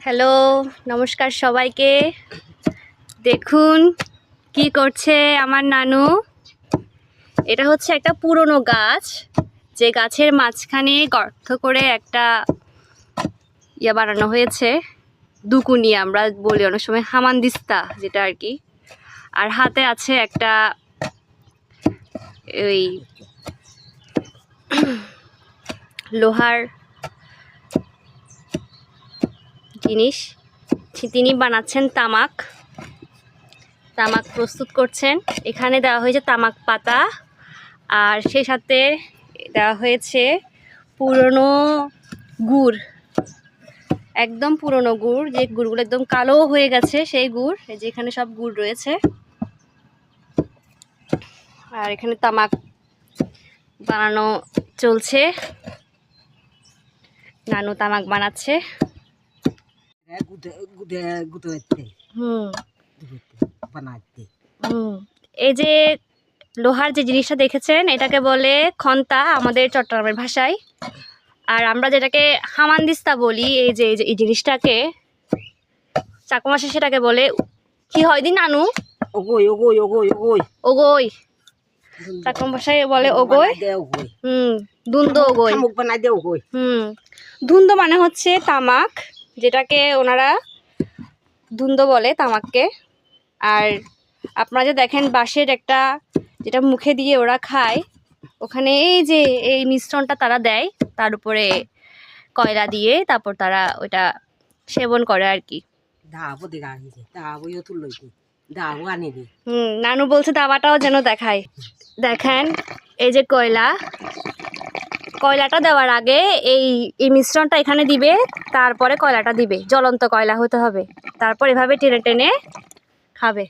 Hello, নমস্কার সবাইকে। দেখুন কি করছে আমার নানু। এটা হচ্ছে একটা পুরনো গাছ, যে গাছের মাঝখানে গর্ত করে একটা ইয়ে বানানো হয়েছে, দুকুনি আমরা বলি অনেক সময়, হামানদিস্তা যেটা আর কি। আর হাতে আছে একটা ওই লোহার জিনিস। তিনি বানাচ্ছেন তামাক প্রস্তুত করছেন। এখানে দেওয়া হয়েছে তামাক পাতা, আর সেই সাথে দেওয়া হয়েছে পুরনো গুড়, একদম পুরনো গুড়, যে গুড়গুলো একদম কালো হয়ে গেছে সেই গুড়। এই যে এখানে সব গুড় রয়েছে, আর এখানে তামাক বানানো চলছে। নানু তামাক বানাচ্ছে। এই যে লোহার যে জিনিসটা দেখেছেন, এটাকে বলে খন্তা আমাদের চট্টগ্রামের ভাষায়। আর আমরা যেটাকে হামানদিস্তা বলি, এই যে এই জিনিসটাকে চাকমা ভাষায় সেটাকে বলে কি হয় দিন নানু? ওগই। চাকমা ভাষায় বলে ওগই। ধুন্দ ওগই। ধুন্দ মানে হচ্ছে তামাক, যেটাকে ওনারা ধুন্দ বলে তামাককে। আর আপনারা যে দেখেন বাঁশের একটা, যেটা মুখে দিয়ে ওরা খায়, ওখানে এই যে এই মিশ্রণটা তারা দেয়, তার উপরে কয়লা দিয়ে তারপর তারা ওইটা সেবন করে আর কি। নানু বলছে দাবাটাও যেন দেখায়। দেখেন এই যে কয়লাটা দেওয়ার আগে এই মিশ্রণটা এখানে দিবে, তারপরে কয়লাটা দিবে, জ্বলন্ত কয়লা হতে হবে, তারপর এভাবে টেনে টেনে খাবে।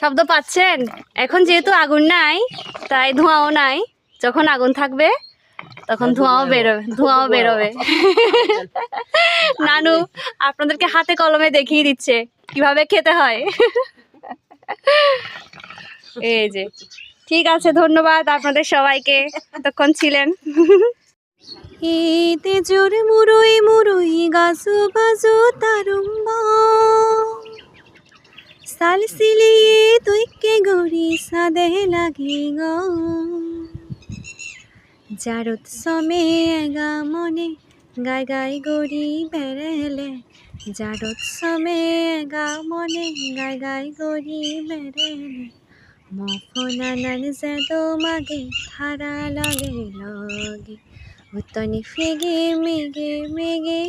শব্দ পাচ্ছেন? এখন যেহেতু আগুন নাই তাই ধোঁয়াও নাই, যখন আগুন থাকবে তখন ধোঁয়াও বেরোবে। নানু আপনাদেরকে হাতে কলমে দেখিয়ে দিচ্ছে কিভাবে খেতে হয়। এই যে, ঠিক আছে, ধন্যবাদ আপনাদের সবাইকে এতক্ষণ ছিলেন। এতে জোর মুরুই মুরুই গাছু বাজু তারুম্বা সালসিলিয়ে তুইকে গড়ি সাদে লাগি গো জারত সমে এগা মনে গাই গাই গড়ি বেড়েলে জারত সমে এগা মনে গাই গাই গড়ি বেড়েলে মফনানান যেদো মাগে থারা লগে লগে উতনি ফেগে মেগে মেগে